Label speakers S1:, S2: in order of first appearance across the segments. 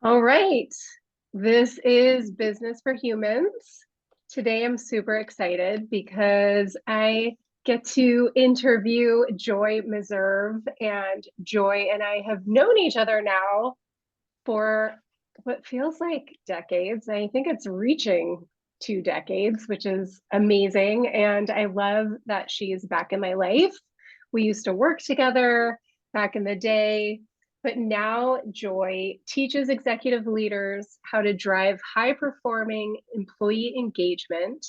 S1: All right. This is Business for Humans. Today I'm super excited because I get to interview Joy Meserve, and Joy and I have known each other now for what feels like decades. I think it's reaching 2 decades, which is amazing. And I love that she's back in my life. We used to work together back in the day, but now Joy teaches executive leaders how to drive high performing employee engagement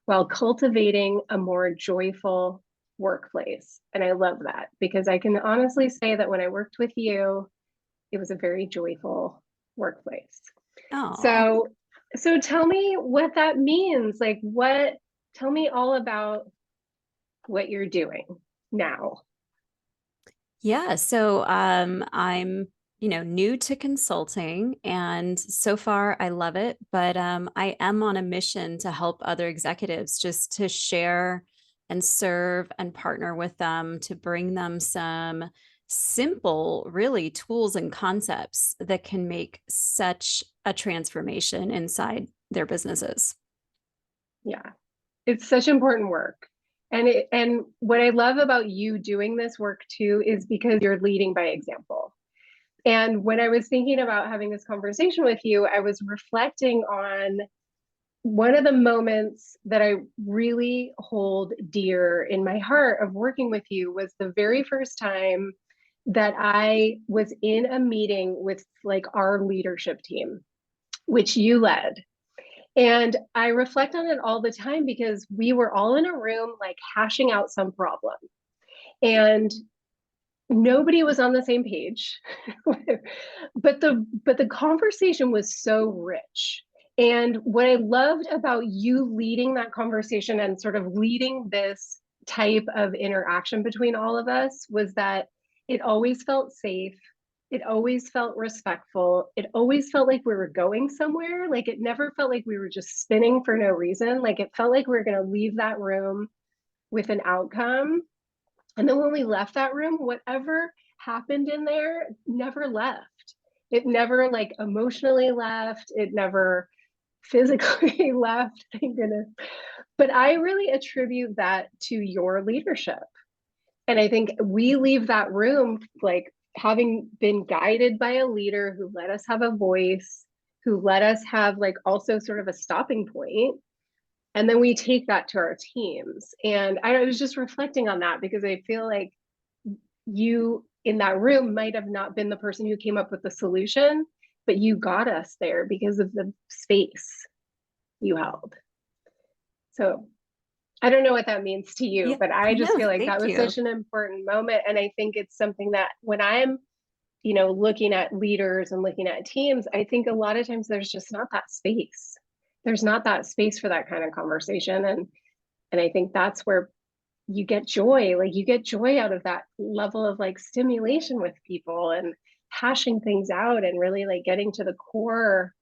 S1: while cultivating a more joyful workplace. And I love that because I can honestly say that when I worked with you, it was a very joyful workplace.
S2: Oh,
S1: So tell me what that means. Tell me all about what you're doing now.
S2: yeah. So I'm, new to consulting, and so far I love it. But I am on a mission to help other executives, just to share and serve and partner with them to bring them some simple, really, tools and concepts that can make such a transformation inside their businesses.
S1: Yeah. It's such important work. And what I love about you doing this work too is because you're leading by example. And when I was thinking about having this conversation with you, I was reflecting on one of the moments that I really hold dear in my heart of working with you was the very first time that I was in a meeting with like our leadership team, which you led. And I reflect on it all the time because we were all in a room like hashing out some problem. And nobody was on the same page. But the conversation was so rich. And what I loved about you leading that conversation and sort of leading this type of interaction between all of us was that it always felt safe. It always felt respectful. It always felt like we were going somewhere. Like it never felt like we were just spinning for no reason. Like it felt like we were going to leave that room with an outcome, and then when we left that room, whatever happened in there never left. It never like emotionally left. It never physically left, thank goodness. But I really attribute that to your leadership. And I think we leave that room like having been guided by a leader who let us have a voice, who let us have like also sort of a stopping point, and then we take that to our teams. And I was just reflecting on that because I feel like you in that room might have not been the person who came up with the solution, but you got us there because of the space you held. So I don't know what that means to you,
S2: Yeah.
S1: but I just
S2: No,
S1: feel like that
S2: thank
S1: was
S2: you.
S1: such an important moment. And I think it's something that when I'm, looking at leaders and looking at teams, I think a lot of times there's just not that space. There's not that space for that kind of conversation. And I think that's where you get joy. Like you get joy out of that level of like stimulation with people and hashing things out and really like getting to the core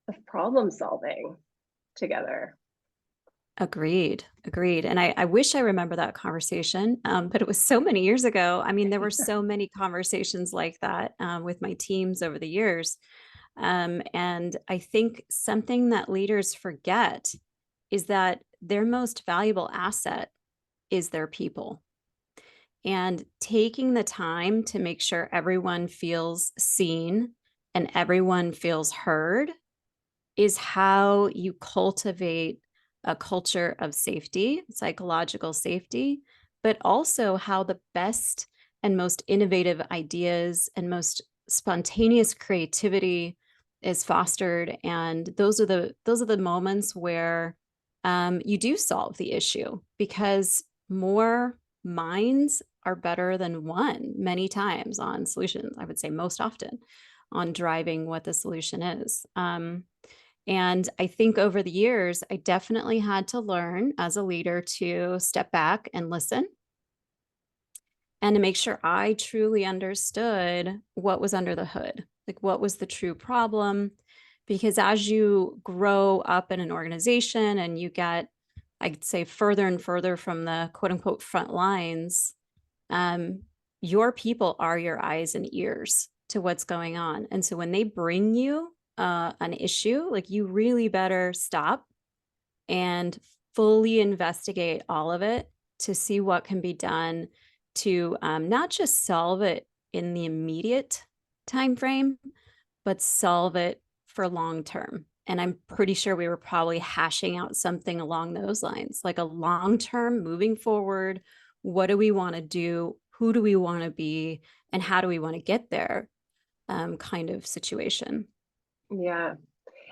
S1: of problem solving together.
S2: Agreed. Agreed. And I wish I remember that conversation, but it was so many years ago. I mean, there were so many conversations like that with my teams over the years. And I think something that leaders forget is that their most valuable asset is their people. And taking the time to make sure everyone feels seen and everyone feels heard is how you cultivate a culture of safety, psychological safety, but also how the best and most innovative ideas and most spontaneous creativity is fostered. And those are the moments where you do solve the issue, because more minds are better than one many times on solutions. I would say most often on driving what the solution is. And I think over the years, I definitely had to learn as a leader to step back and listen and to make sure I truly understood what was under the hood, like what was the true problem. Because as you grow up in an organization and you get, I'd say, further and further from the quote unquote front lines, um, your people are your eyes and ears to what's going on. And so when they bring you an issue, like you really better stop and fully investigate all of it to see what can be done to not just solve it in the immediate time frame, but solve it for long term. And I'm pretty sure we were probably hashing out something along those lines, like a long term moving forward. What do we want to do? Who do we want to be? And how do we want to get there? Kind of situation.
S1: Yeah.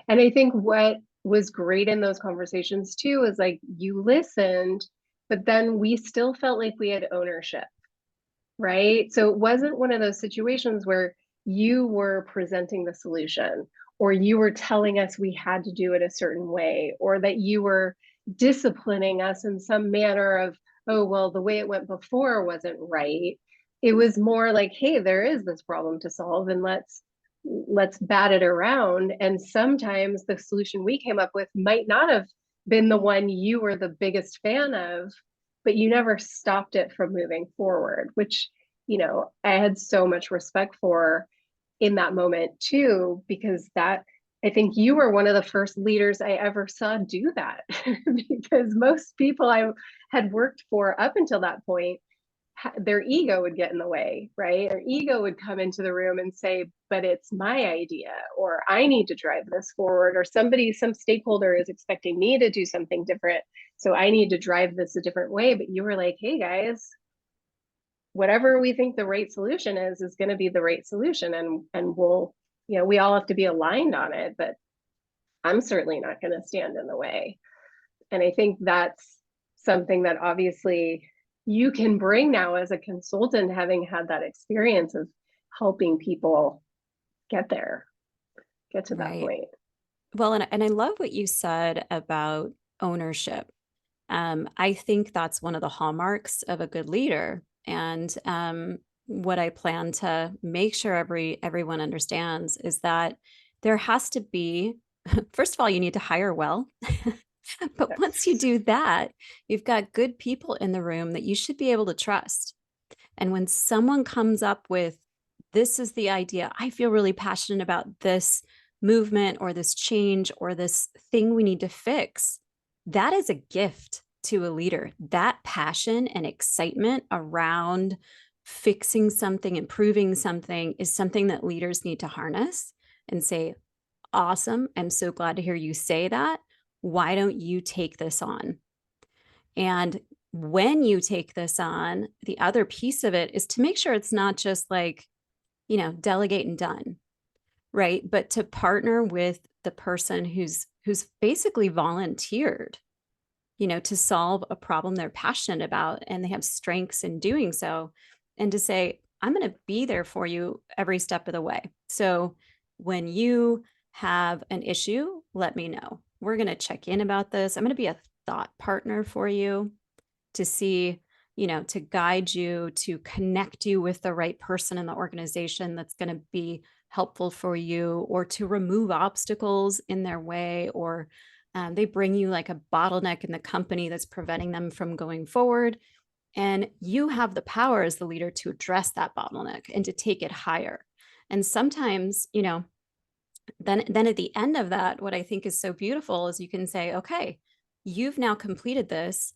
S1: And I think what was great in those conversations too is like you listened, but then we still felt like we had ownership, right? So it wasn't one of those situations where you were presenting the solution or you were telling us we had to do it a certain way or that you were disciplining us in some manner of, oh, well, the way it went before wasn't right. It was more like, hey, there is this problem to solve and let's bat it around. And sometimes the solution we came up with might not have been the one you were the biggest fan of, but you never stopped it from moving forward, which, I had so much respect for in that moment too, because that I think you were one of the first leaders I ever saw do that because most people I had worked for up until that point, their ego would get in the way, right? Their ego would come into the room and say, but it's my idea, or I need to drive this forward, or some stakeholder is expecting me to do something different. So I need to drive this a different way. But you were like, hey guys, whatever we think the right solution is going to be the right solution. And we'll, we all have to be aligned on it, but I'm certainly not going to stand in the way. And I think that's something that obviously you can bring now as a consultant, having had that experience of helping people get there, get to that
S2: Right.
S1: point.
S2: Well, and I love what you said about ownership. I think that's one of the hallmarks of a good leader. And what I plan to make sure everyone understands is that there has to be, first of all, you need to hire well. But once you
S1: Yes.
S2: do that, you've got good people in the room that you should be able to trust. And when someone comes up with, this is the idea, I feel really passionate about this movement or this change or this thing we need to fix, that is a gift to a leader. That passion and excitement around fixing something, improving something is something that leaders need to harness and say, awesome. I'm so glad to hear you say that. Why don't you take this on? And when you take this on, the other piece of it is to make sure it's not just like, delegate and done, right? But to partner with the person who's basically volunteered, to solve a problem they're passionate about and they have strengths in doing so, and to say, I'm going to be there for you every step of the way. So when you have an issue, let me know. We're going to check in about this. I'm going to be a thought partner for you to see, to guide you, to connect you with the right person in the organization that's going to be helpful for you, or to remove obstacles in their way, or they bring you like a bottleneck in the company that's preventing them from going forward. And you have the power as the leader to address that bottleneck and to take it higher. And sometimes, then at the end of that, what I think is so beautiful is you can say, okay, you've now completed this.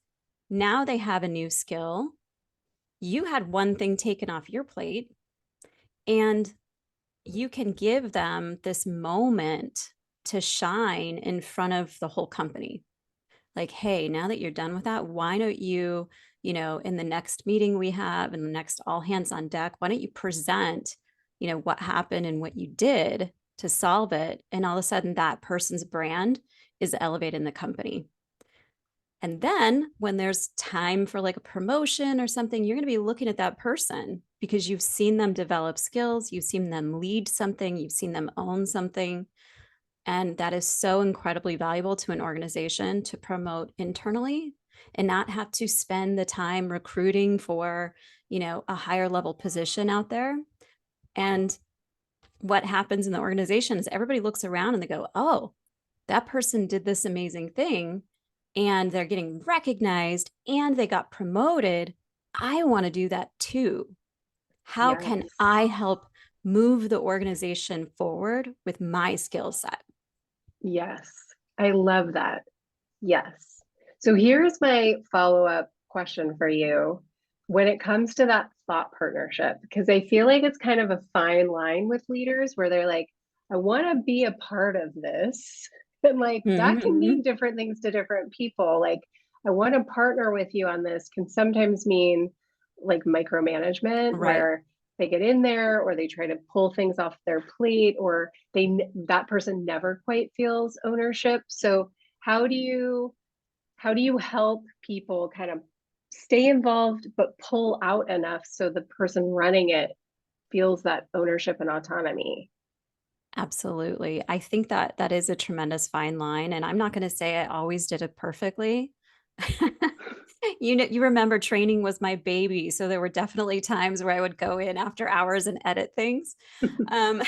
S2: Now they have a new skill. You had one thing taken off your plate, and you can give them this moment to shine in front of the whole company. Like, hey, now that you're done with that, why don't you, in the next meeting we have and the next all hands on deck, why don't you present, what happened and what you did to solve it? And all of a sudden that person's brand is elevated in the company. And then when there's time for like a promotion or something, you're going to be looking at that person because you've seen them develop skills, you've seen them lead something, you've seen them own something. And that is so incredibly valuable to an organization to promote internally and not have to spend the time recruiting for, a higher level position out there. And what happens in the organization is everybody looks around and they go, oh, that person did this amazing thing and they're getting recognized and they got promoted. I want to do that too. How can
S1: Yes.
S2: I help move the organization forward with my skill set?
S1: Yes. I love that. Yes. So here's my follow-up question for you. When it comes to that thought partnership, because I feel like it's kind of a fine line with leaders where they're like, I want to be a part of this. And like that can mean
S2: Mhm.
S1: different things to different people. Like, I want to partner with you on this can sometimes mean like micromanagement,
S2: Right.
S1: where they get in there or they try to pull things off their plate, or that person never quite feels ownership. So how do you how do you help people kind of stay involved but pull out enough so the person running it feels that ownership and autonomy?
S2: Absolutely. I think that that is a tremendous fine line, and I'm not going to say I always did it perfectly. You know, you remember training was my baby, so there were definitely times where I would go in after hours and edit things. Um,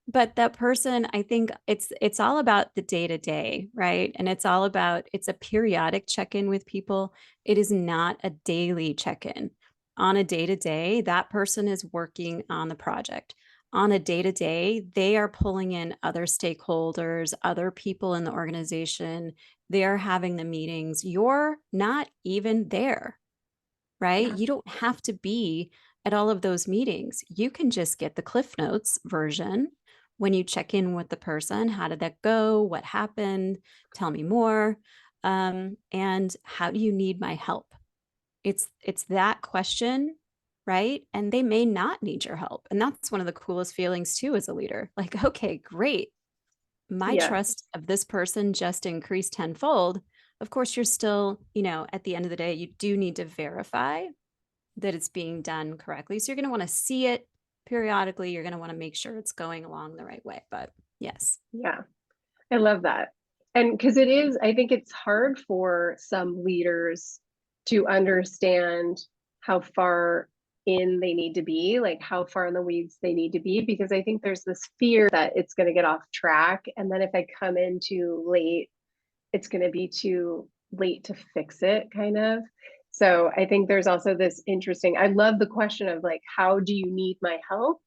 S2: but that person, I think it's all about the day to day, right? And it's all about it's a periodic check-in with people. It is not a daily check-in. On a day to day, that person is working on the project. On a day to day, they are pulling in other stakeholders, other people in the organization. They are having the meetings. You're not even there, right?
S1: Yeah.
S2: You don't have to be at all of those meetings. You can just get the Cliff Notes version when you check in with the person. How did that go? What happened? Tell me more. And how do you need my help? It's that question, right? And they may not need your help. And that's one of the coolest feelings too as a leader. Like, okay, great. My
S1: Yes.
S2: trust of this person just increased tenfold. Of course, you're still, at the end of the day, you do need to verify that it's being done correctly. So you're going to want to see it periodically. You're going to want to make sure it's going along the right way. But yes.
S1: Yeah. I love that. And because it is, I think it's hard for some leaders to understand how far in they need to be, like how far in the weeds they need to be, because I think there's this fear that it's going to get off track. And then if I come in too late, it's going to be too late to fix it, kind of. So I think there's also this interesting, I love the question of like, how do you need my help?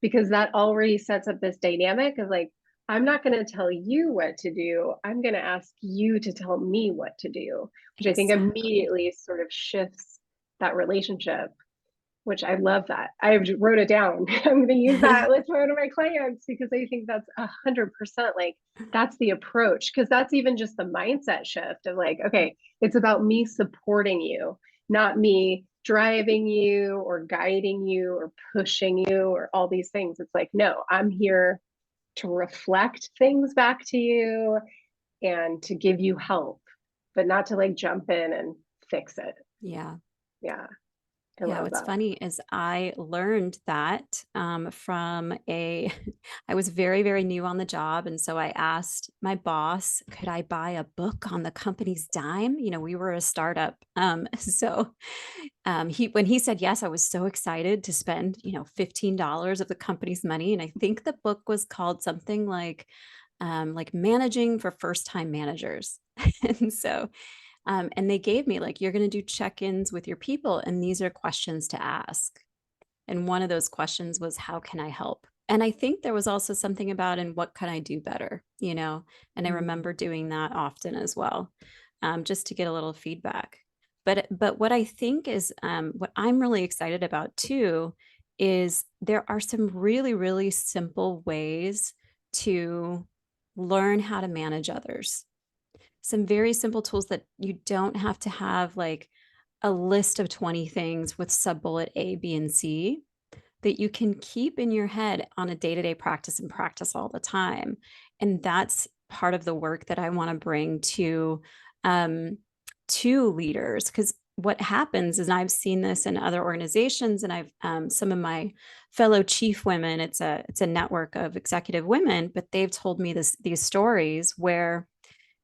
S1: Because that already sets up this dynamic of like, I'm not going to tell you what to do. I'm going to ask you to tell me what to do, which I think
S2: Exactly.
S1: immediately sort of shifts that relationship, which I love that. I wrote it down. I'm going to use that with one of my clients because I think that's 100% like that's the approach. Because that's even just the mindset shift of like, okay, it's about me supporting you, not me driving you or guiding you or pushing you or all these things. It's like, no, I'm here to reflect things back to you and to give you help, but not to like jump in and fix it.
S2: Yeah.
S1: Yeah, I
S2: Yeah,
S1: love
S2: what's
S1: that.
S2: funny is I learned that from I was very, very new on the job. And so I asked my boss, could I buy a book on the company's dime? We were a startup. When he said yes, I was so excited to spend, $15 of the company's money. And I think the book was called something like Managing for First Time Managers. And so and they gave me like, you're going to do check-ins with your people, and these are questions to ask. And one of those questions was, how can I help? And I think there was also something about, and what can I do better? And I
S1: Mm.
S2: remember doing that often as well, just to get a little feedback. But what I think is what I'm really excited about too is there are some really, really simple ways to learn how to manage others, some very simple tools that you don't have to have like a list of 20 things with sub bullet A, B, and C that you can keep in your head on a day to day practice and practice all the time. And that's part of the work that I want to bring um, to leaders. Because what happens is, and I've seen this in other organizations, and I've some of my fellow chief women. It's a network of executive women, but they've told me these stories where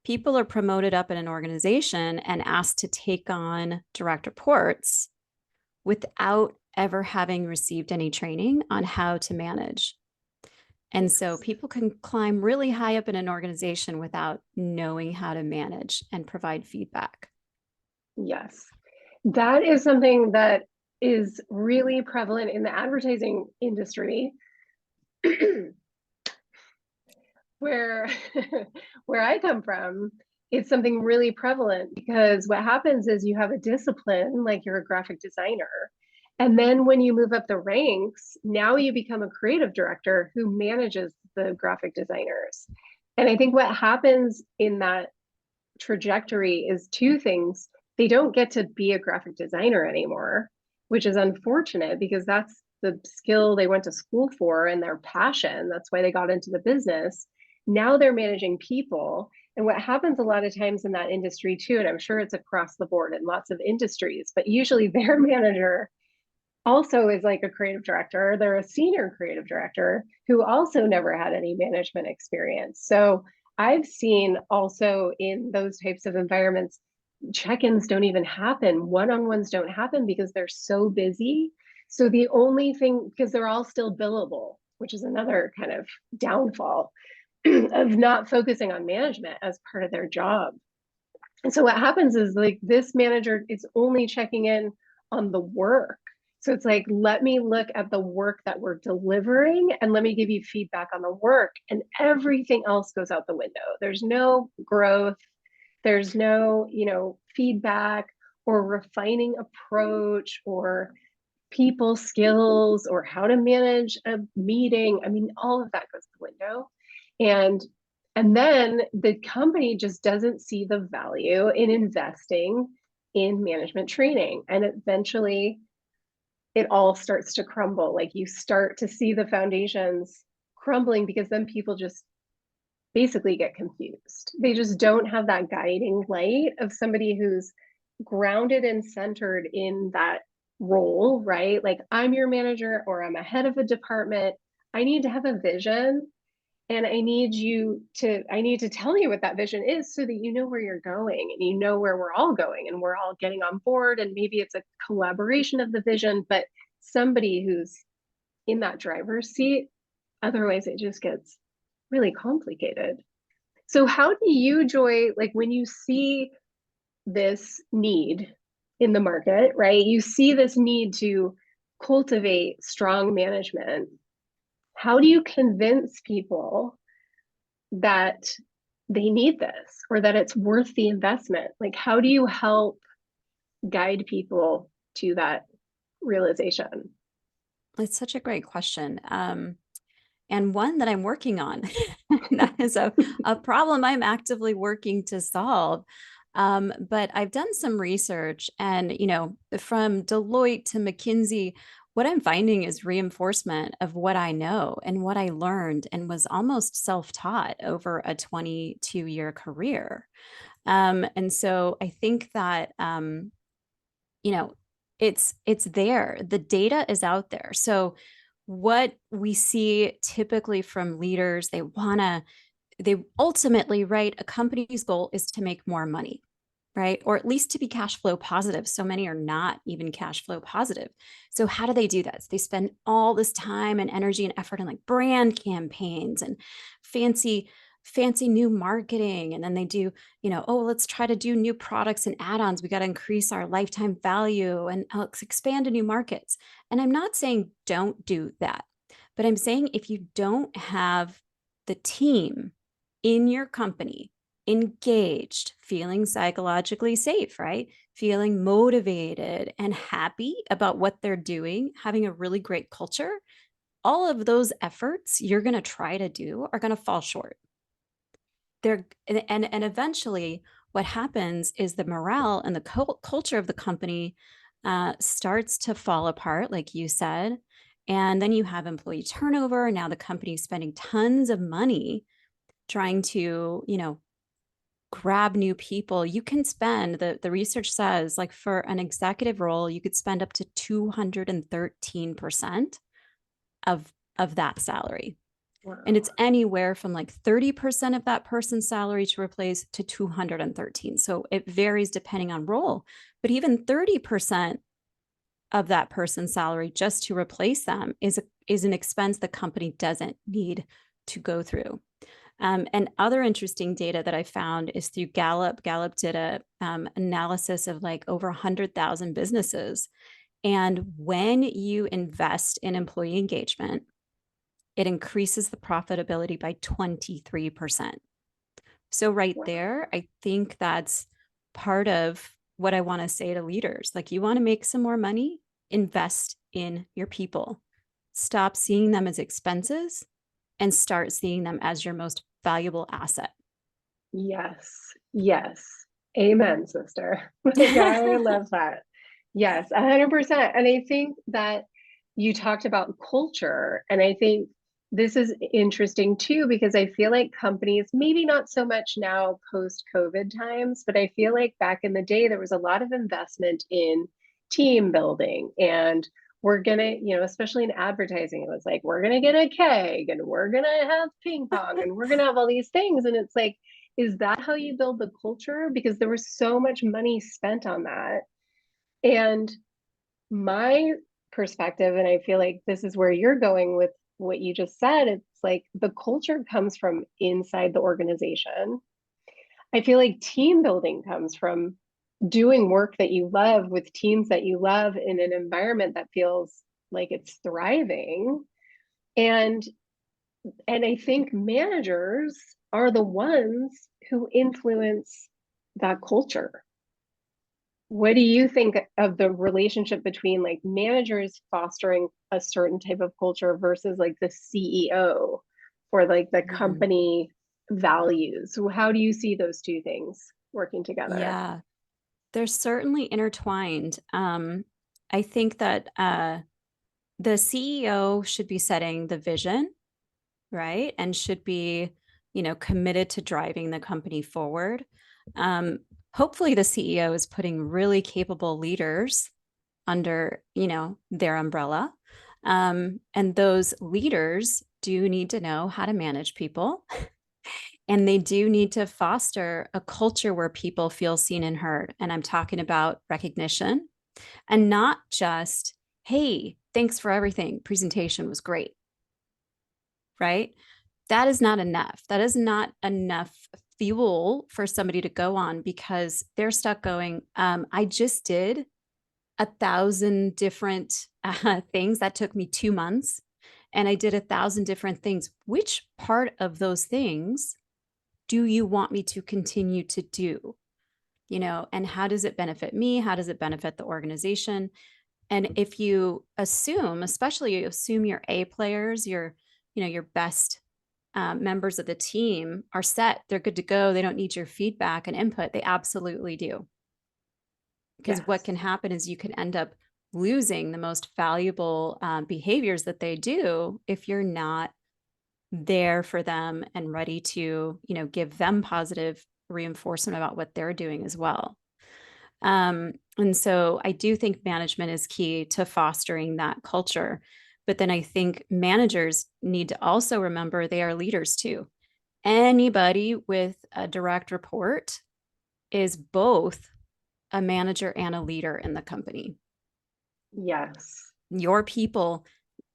S2: people are promoted up in an organization and asked to take on direct reports without ever having received any training on how to manage. And so
S1: Yes.
S2: people can climb really high up in an organization without knowing how to manage and provide feedback.
S1: Yes. That is something that is really prevalent in the advertising industry, where where I come from, it's something really prevalent because what happens is you have a discipline, like you're a graphic designer. And then when you move up the ranks, now you become a creative director who manages the graphic designers. And I think what happens in that trajectory is two things. They don't get to be a graphic designer anymore, which is unfortunate because that's the skill they went to school for and their passion. That's why they got into the business. Now they're managing people. And what happens a lot of times in that industry too, and I'm sure it's across the board in lots of industries, but usually their manager also is like a creative director. They're a senior creative director who also never had any management experience. So I've seen also in those types of environments, check-ins don't even happen. One-on-ones don't happen because they're so busy. So the only thing, because they're all still billable, which is another kind of downfall of not focusing on management as part of their job. And so what happens is like this manager is only checking in on the work. So it's like, let me look at the work that we're delivering and let me give you feedback on the work, and everything else goes out the window. There's no growth. There's no, feedback or refining approach or people skills or how to manage a meeting. I mean, all of that goes out the window. And and then the company just doesn't see the value in investing in management training. And eventually it all starts to crumble. Like you start to see the foundations crumbling because then people just basically get confused. They just don't have that guiding light of somebody who's grounded and centered in that role, right? Like I'm your manager or I'm a head of a department. I need to have a vision, and I need to tell you what that vision is so that you know where you're going and you know where we're all going and we're all getting on board. And maybe it's a collaboration of the vision, but somebody who's in that driver's seat. Otherwise, it just gets really complicated. So, how do you, Joy, like when you see this need in the market, right? You see this need to cultivate strong management. How do you convince people that they need this or that it's worth the investment? Like, how do you help guide people to that realization?
S2: It's such a great question. And one that I'm working on. That is a problem I'm actively working to solve. But I've done some research and, from Deloitte to McKinsey, what I'm finding is reinforcement of what I know and what I learned and was almost self-taught over a 22-year career. And so I think that, you know, it's there. The data is out there. So what we see typically from leaders, they ultimately, right, a company's goal is to make more money, right? Or at least to be cash flow positive. So many are not even cash flow positive. So how do they do that? So they spend all this time and energy and effort on like brand campaigns and fancy new marketing. And then they do, oh, let's try to do new products and add-ons. We got to increase our lifetime value and let's expand to new markets. And I'm not saying don't do that, but I'm saying if you don't have the team in your company engaged, feeling psychologically safe, right? Feeling motivated and happy about what they're doing, having a really great culture, all of those efforts you're going to try to do are going to fall short. And eventually what happens is the morale and the culture of the company starts to fall apart, like you said. And then you have employee turnover. Now the company's spending tons of money trying to, grab new people. You can spend, the research says, like for an executive role, you could spend up to 213% of that salary.
S1: Wow.
S2: And it's anywhere from like 30% of that person's salary to replace to 213. So it varies depending on role, but even 30% of that person's salary just to replace them is an expense the company doesn't need to go through. And other interesting data that I found is through Gallup. Gallup did a analysis of like over 100,000 businesses. And when you invest in employee engagement, it increases the profitability by 23%. So right
S1: Wow.
S2: there, I think that's part of what I want to say to leaders. Like, you want to make some more money, invest in your people. Stop seeing them as expenses and start seeing them as your most valuable asset.
S1: Yes. Yes. Amen, sister. Like, I love that. Yes, 100%. And I think that you talked about culture. And I think this is interesting too, because I feel like companies, maybe not so much now post COVID times, but I feel like back in the day, there was a lot of investment in team building. And we're going to, especially in advertising, it was like, we're going to get a keg and we're going to have ping pong and we're going to have all these things. And it's like, is that how you build the culture? Because there was so much money spent on that. And my perspective, and I feel like this is where you're going with what you just said, it's like the culture comes from inside the organization. I feel like team building comes from doing work that you love with teams that you love in an environment that feels like it's thriving. And I think managers are the ones who influence that culture. What do you think of the relationship between like managers fostering a certain type of culture versus like the CEO or like the
S2: Mhm.
S1: company values? So how do you see those two things working together?
S2: Yeah, they're certainly intertwined. I think that the CEO should be setting the vision, right? And should be, committed to driving the company forward. Um, Hopefully the CEO is putting really capable leaders under, their umbrella. And those leaders do need to know how to manage people. And they do need to foster a culture where people feel seen and heard. And I'm talking about recognition and not just, hey, thanks for everything. Presentation was great, right? That is not enough. That is not enough fuel for somebody to go on because they're stuck going, I just did 1,000 different things that took me 2 months. And I did 1,000 different things. Which part of those things do you want me to continue to do? And how does it benefit me? How does it benefit the organization? And if you assume, especially you assume your A players, your best members of the team are set, they're good to go, they don't need your feedback and input, they absolutely do. Because what
S1: Yes.
S2: can happen is you can end up losing the most valuable behaviors that they do if you're not there for them and ready to, give them positive reinforcement about what they're doing as well. And so I do think management is key to fostering that culture. But then I think managers need to also remember they are leaders too. Anybody with a direct report is both a manager and a leader in the company.
S1: Yes.
S2: Your people,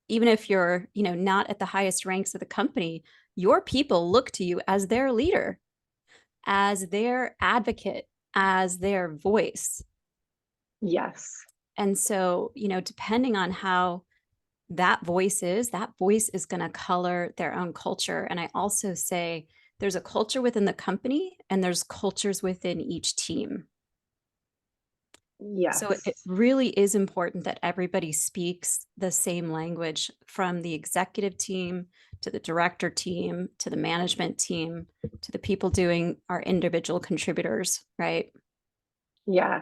S2: even if you're, not at the highest ranks of the company, your people look to you as their leader, as their advocate, as their voice.
S1: Yes.
S2: And so, depending on how that voice is going to color their own culture. And I also say there's a culture within the company and there's cultures within each team. So it
S1: Yes.
S2: really is important that everybody speaks the same language from the executive team to the director team to the management team to the people doing our individual contributors, right?
S1: Yeah.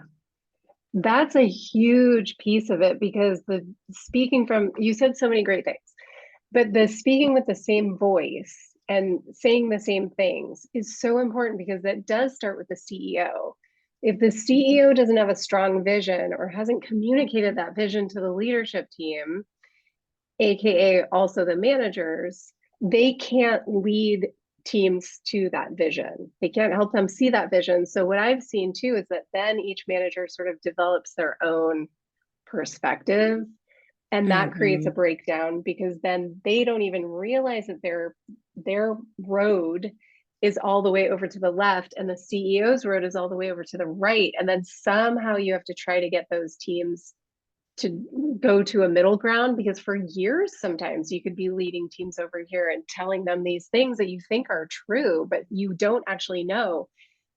S1: That's a huge piece of it because the speaking from, you said so many great things, but the speaking with the same voice and saying the same things is so important because that does start with the CEO. If the CEO doesn't have a strong vision or hasn't communicated that vision to the leadership team, AKA also the managers, they can't lead teams to that vision. They can't help them see that vision. So, what I've seen too is that then each manager sort of develops their own perspective. And that creates a
S2: Mm-hmm.
S1: breakdown because then they don't even realize that their road is all the way over to the left and the CEO's road is all the way over to the right. And then somehow you have to try to get those teams to go to a middle ground, because for years sometimes you could be leading teams over here and telling them these things that you think are true but you don't actually know.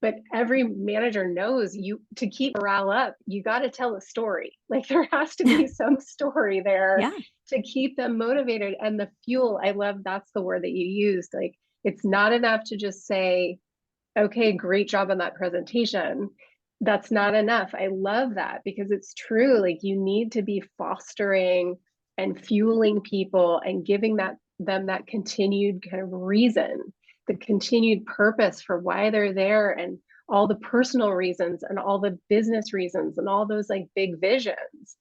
S1: But every manager knows, you to keep morale up, you got to tell a story. Like there has to be some story there
S2: Yeah.
S1: to keep them motivated. And the fuel, I love, that's the word that you used. Like it's not enough to just say, okay, great job on that presentation. That's not enough. I love that, because it's true. Like you need to be fostering and fueling people and giving them that continued kind of reason, the continued purpose for why they're there, and all the personal reasons and all the business reasons and all those like big visions.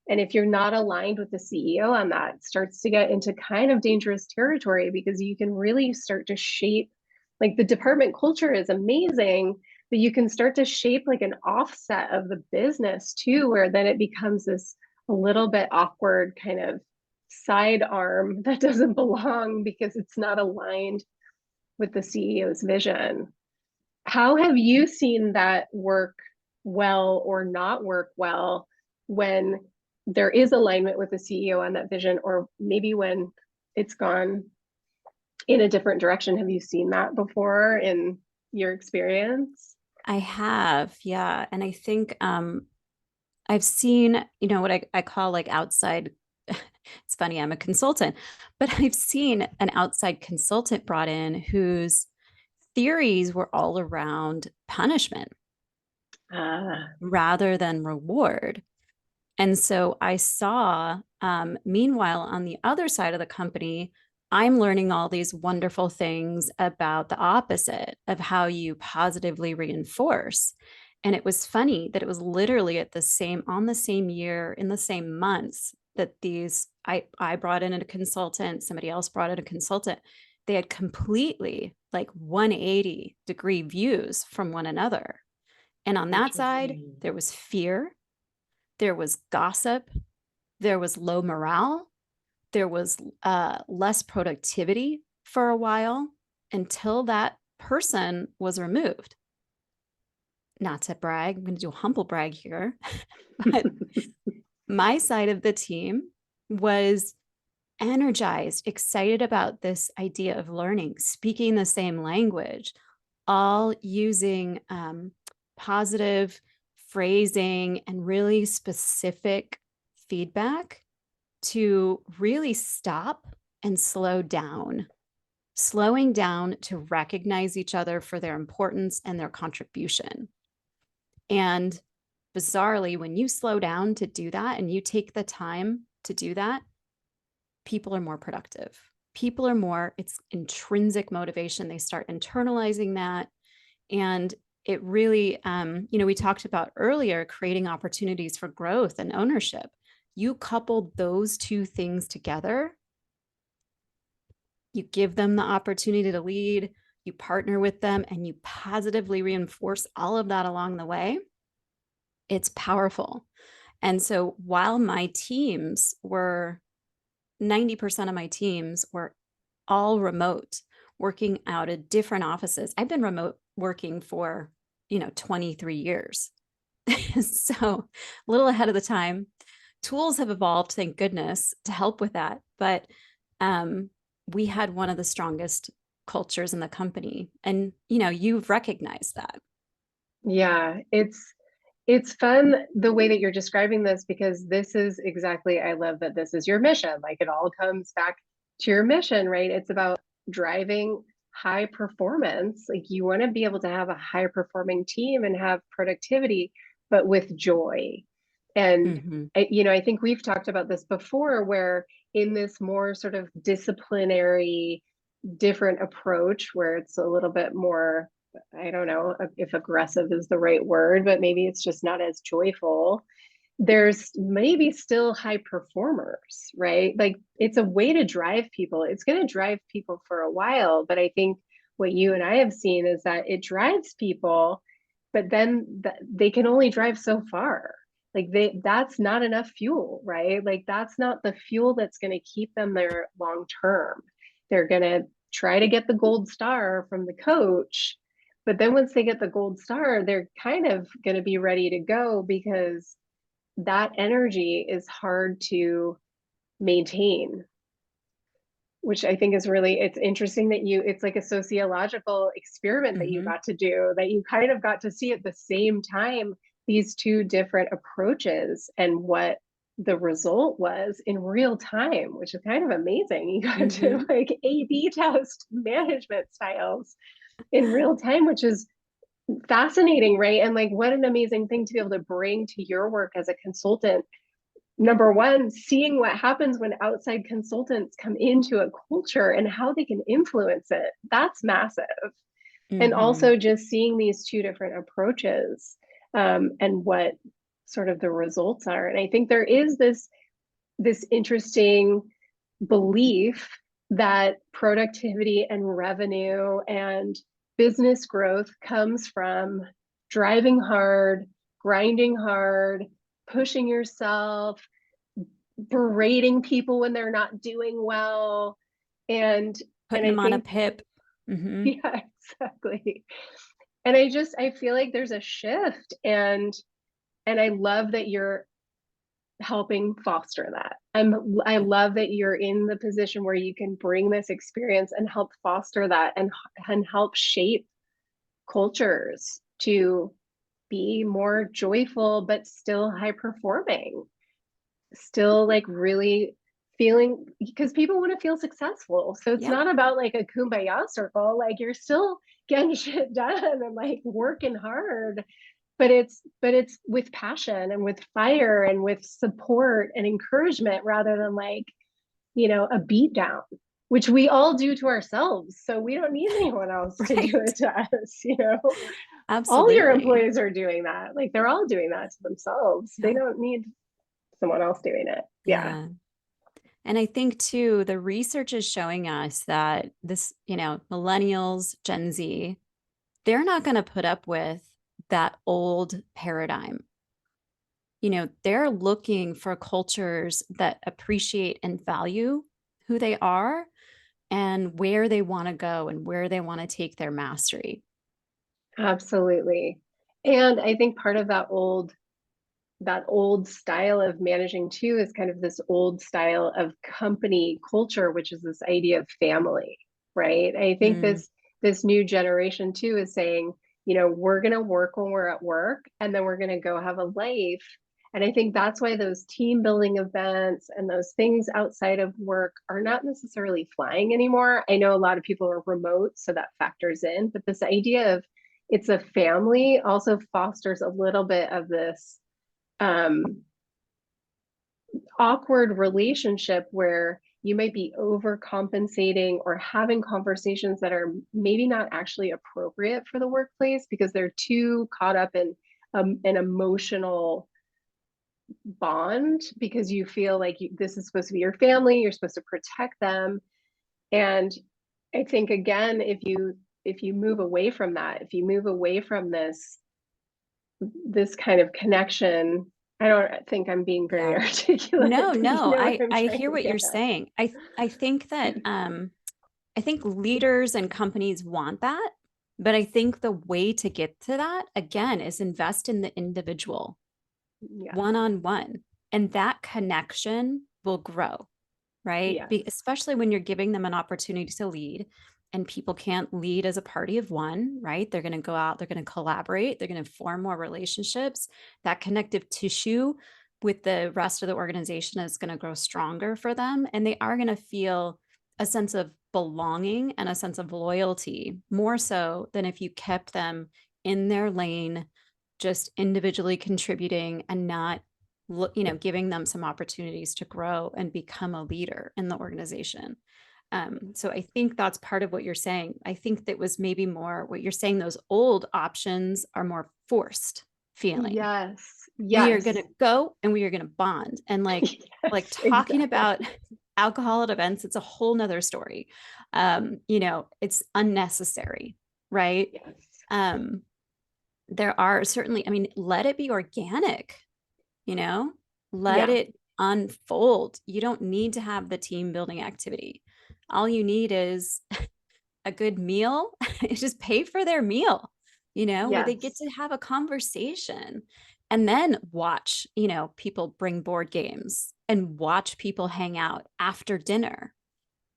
S1: And if you're not aligned with the CEO on that, it starts to get into kind of dangerous territory, because you can really start to shape, like the department culture is amazing, but you can start to shape like an offset of the business too, where then it becomes this a little bit awkward kind of sidearm that doesn't belong because it's not aligned with the CEO's vision. How have you seen that work well or not work well when there is alignment with the CEO on that vision, or maybe when it's gone in a different direction? Have you seen that before in your experience?
S2: I have, yeah. And I think I've seen, what I call like outside. It's funny, I'm a consultant, but I've seen an outside consultant brought in whose theories were all around punishment
S1: Ah,
S2: rather than reward. And so I saw, meanwhile, on the other side of the company, I'm learning all these wonderful things about the opposite of how you positively reinforce. And it was funny that it was literally on the same year, in the same months that I brought in a consultant, somebody else brought in a consultant. They had completely like 180-degree views from one another. And on that side,
S1: interesting.
S2: there was fear, there was gossip, there was low morale, there was less productivity for a while until that person was removed. Not to brag, I'm going to do a humble brag here, but my side of the team was energized, excited about this idea of learning, speaking the same language, all using positive phrasing and really specific feedback to really stop and slow down, slowing down to recognize each other for their importance and their contribution. And bizarrely, when you slow down to do that and you take the time to do that, people are more productive. People are more, it's intrinsic motivation. They start internalizing that. And it really, we talked about earlier, creating opportunities for growth and ownership. You couple those two things together, you give them the opportunity to lead, you partner with them, and you positively reinforce all of that along the way. It's powerful. And so while my teams were 90% of my teams were all remote, working out of different offices. I've been remote working for, 23 years. So a little ahead of the time. Tools have evolved, thank goodness, to help with that. But we had one of the strongest cultures in the company. And, you've recognized that.
S1: Yeah, it's fun the way that you're describing this, because this is exactly, I love that this is your mission. Like it all comes back to your mission, right? It's about driving high performance. Like you want to be able to have a high performing team and have productivity, but with joy. And
S2: Mhm.
S1: I think we've talked about this before, where in this more sort of disciplinary, different approach, where it's a little bit more, I don't know if aggressive is the right word, but maybe it's just not as joyful. There's maybe still high performers, right? Like it's a way to drive people. It's going to drive people for a while. But I think what you and I have seen is that it drives people, but then they can only drive so far. Like that's not enough fuel, right? Like that's not the fuel that's going to keep them there long term. They're going to try to get the gold star from the coach, but then once they get the gold star, they're kind of going to be ready to go, because that energy is hard to maintain, which I think is really, it's interesting that it's like a sociological experiment that you
S2: Mhm.
S1: got to do, that you kind of got to see at the same time these two different approaches and what the result was in real time, which is kind of amazing. You got to
S2: Mhm.
S1: like A/B test management styles in real time, which is fascinating, right? And like, what an amazing thing to be able to bring to your work as a consultant. Number one, seeing what happens when outside consultants come into a culture and how they can influence it. That's massive. And
S2: Mhm.
S1: also just seeing these two different approaches, and what sort of the results are. And I think there is this interesting belief that productivity and revenue and business growth comes from driving hard, grinding hard, pushing yourself, berating people when they're not doing well. And
S2: Putting
S1: I
S2: them on a
S1: think,
S2: pip. Mhm.
S1: yeah, exactly. And I feel like there's a shift, and I love that you're helping foster that. I love that you're in the position where you can bring this experience and help foster that, and help shape cultures to be more joyful but still high performing, still like really feeling, because people want to feel successful. So it's
S2: Yep.
S1: not about like a kumbaya circle, like you're still getting shit done and like working hard, but it's with passion and with fire and with support and encouragement, rather than like, a beat down, which we all do to ourselves. So we don't need anyone else to do
S2: Right.
S1: it to us. All your
S2: Absolutely.
S1: employees are doing that. Like they're all doing that to themselves. They
S2: Yeah.
S1: don't need someone else doing it. Yeah.
S2: Yeah. And I think too, the research is showing us that this, millennials, Gen Z, they're not going to put up with that old paradigm. They're looking for cultures that appreciate and value who they are and where they want to go and where they want to take their mastery.
S1: Absolutely. And I think part of that old style of managing too is kind of this old style of company culture, which is this idea of family, right? I think
S2: Mm,
S1: this new generation too is saying, we're going to work when we're at work, and then we're going to go have a life. And I think that's why those team building events and those things outside of work are not necessarily flying anymore. I know a lot of people are remote, so that factors in, but this idea of it's a family also fosters a little bit of this um, awkward relationship where you might be overcompensating or having conversations that are maybe not actually appropriate for the workplace because they're too caught up in an emotional bond, because you feel like this is supposed to be your family, you're supposed to protect them. And I think again, if you move away from that, if you move away from this kind of connection. I don't think I'm being very
S2: yeah.
S1: articulate,
S2: No,
S1: but you
S2: no,
S1: know what
S2: I
S1: I'm
S2: I
S1: trying
S2: hear
S1: to
S2: what you're
S1: get at.
S2: saying. I think that I think leaders and companies want that, but I think the way to get to that again is invest in the individual
S1: Yeah.
S2: one on one, and that connection will grow, right?
S1: Yes.
S2: Especially when you're giving them an opportunity to lead, and people can't lead as a party of one, right? They're going to go out, they're going to collaborate, they're going to form more relationships. That connective tissue with the rest of the organization is going to grow stronger for them, and they are going to feel a sense of belonging and a sense of loyalty more so than if you kept them in their lane, just individually contributing and not giving them some opportunities to grow and become a leader in the organization. So I think that's part of what you're saying. I think that was maybe more what you're saying. Those old options are more forced feeling.
S1: Yes.
S2: We are
S1: Yes.
S2: going to go and we are going to bond. And like
S1: Yes,
S2: talking about
S1: exactly.
S2: alcohol at events, it's a whole nother story. It's unnecessary, right?
S1: Yes.
S2: Um, there are certainly, I mean, let it be organic, you know, let
S1: Yeah.
S2: it unfold. You don't need to have the team building activity. All you need is a good meal. Just pay for their meal, where they get
S1: Yes.
S2: to have a conversation. And then watch, people bring board games and watch people hang out after dinner.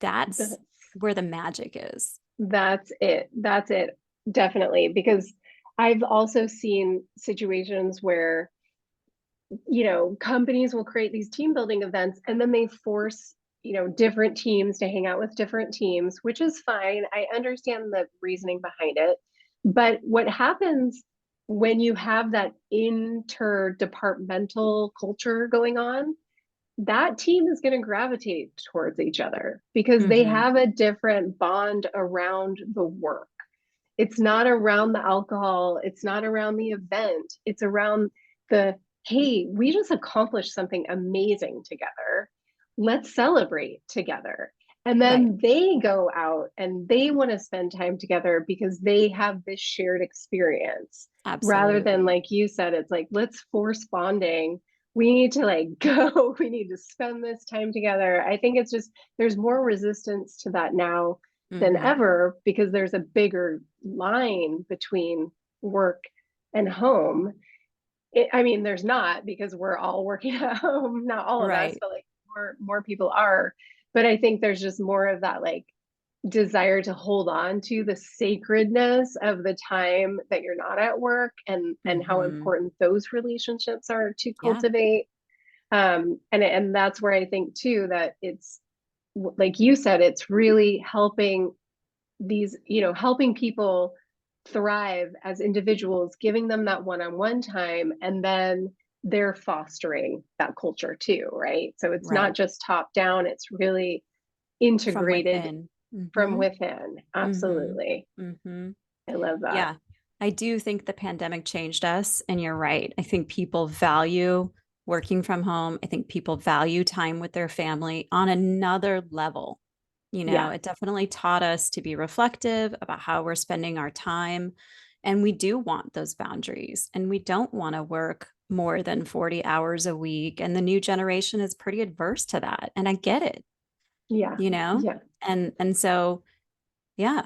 S2: That's where the magic is.
S1: That's it. That's it. Definitely. Because I've also seen situations where, companies will create these team building events and then they force, different teams to hang out with different teams, which is fine. I understand the reasoning behind it. But what happens when you have that interdepartmental culture going on, that team is going to gravitate towards each other because they
S2: Mm-hmm.
S1: have a different bond around the work. It's not around the alcohol, it's not around the event, it's around the, hey, we just accomplished something amazing together. Let's celebrate together. And
S2: Right.
S1: then they go out and they want to spend time together because they have this shared experience rather than,
S2: Absolutely.
S1: like you said, it's like, let's force bonding. We need to like go, we need to spend this time together. I think it's just, there's more resistance to that now than
S2: Mm-hmm.
S1: ever because there's a bigger line between work and home. I mean, there's not because we're all working at home, not all of us,
S2: Right.
S1: but like more people are. But I think there's just more of that like desire to hold on to the sacredness of the time that you're not at work and how
S2: Mm-hmm.
S1: important those relationships are to
S2: Yeah.
S1: cultivate. And that's where I think too that it's like you said, it's really helping these, helping people thrive as individuals, giving them that one-on-one time, and then they're fostering that culture too, right? So it's not
S2: Right.
S1: just top down, it's really
S2: From
S1: integrated
S2: within.
S1: from
S2: Mm-hmm.
S1: within.
S2: Mm-hmm.
S1: Absolutely.
S2: Mm-hmm.
S1: I love that.
S2: Yeah. I do think the pandemic changed us, and you're right. I think people value working from home. I think people value time with their family on another level.
S1: Yeah.
S2: It definitely taught us to be reflective about how we're spending our time. And we do want those boundaries, and we don't want to work more than 40 hours a week. And the new generation is pretty adverse to that. And I get it,
S1: Yeah.
S2: you know?
S1: Yeah.
S2: And so, yeah.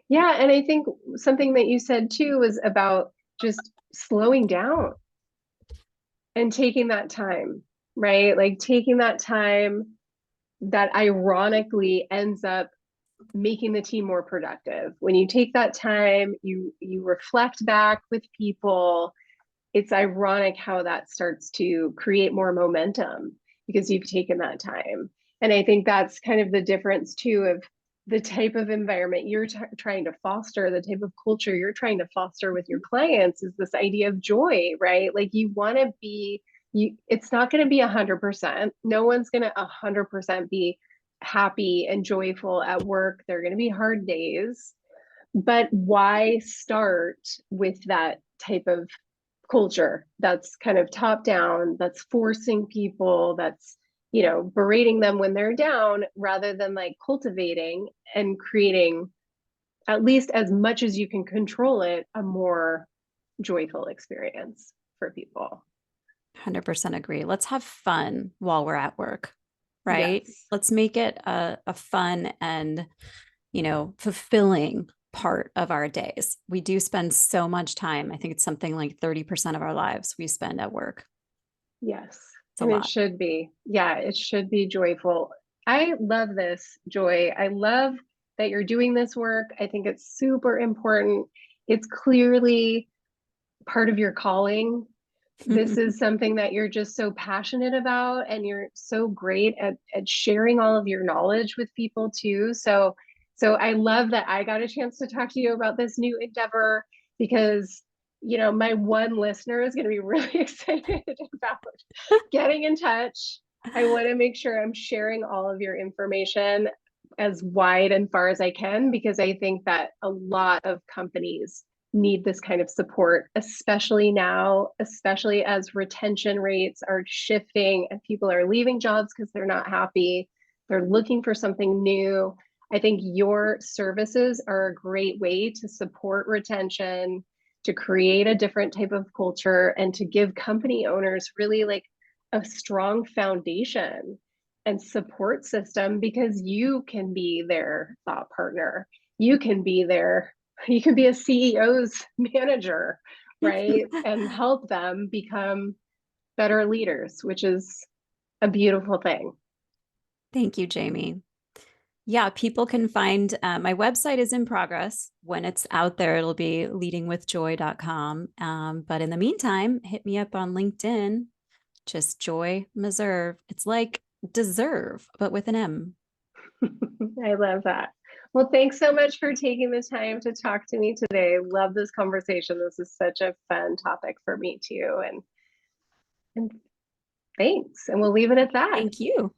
S1: Yeah. And I think something that you said too was about just slowing down and taking that time, right? Like taking that time that ironically ends up making the team more productive. When you take that time, you reflect back with people, it's ironic how that starts to create more momentum because you've taken that time. And I think that's kind of the difference too of the type of environment you're trying to foster, the type of culture you're trying to foster with your clients is this idea of joy, right? Like you want to be, it's not going to be 100%. No one's going to 100% be happy and joyful at work. There are going to be hard days, but why start with that type of culture that's kind of top down, that's forcing people, that's, berating them when they're down rather than like cultivating and creating, at least as much as you can control it, a more joyful experience for people.
S2: 100% agree. Let's have fun while we're at work, right?
S1: Yes.
S2: Let's make it a fun and, fulfilling part of our days. We do spend so much time. I think it's something like 30% of our lives we spend at work.
S1: Yes.
S2: It's a
S1: And it
S2: lot.
S1: should be. Yeah, it should be joyful. I love this, Joy. I love that you're doing this work. I think it's super important. It's clearly part of your calling. This is something that you're just so passionate about, and you're so great at sharing all of your knowledge with people too. So I love that I got a chance to talk to you about this new endeavor because my one listener is going to be really excited about getting in touch. I want to make sure I'm sharing all of your information as wide and far as I can because I think that a lot of companies need this kind of support, especially now, especially as retention rates are shifting and people are leaving jobs because they're not happy. They're looking for something new. I think your services are a great way to support retention, to create a different type of culture, and to give company owners really like a strong foundation and support system because you can be their thought partner. You can be their, you can be a CEO's manager, right? And help them become better leaders, which is a beautiful thing.
S2: Thank you, Jaime. Yeah, people can find my website is in progress. When it's out there, it'll be leadingwithjoy.com. But in the meantime, hit me up on LinkedIn, just Joy Meserve. It's like deserve, but with an M.
S1: I love that. Well, thanks so much for taking the time to talk to me today. Love this conversation. This is such a fun topic for me too. And thanks. And we'll leave it at that.
S2: Thank you.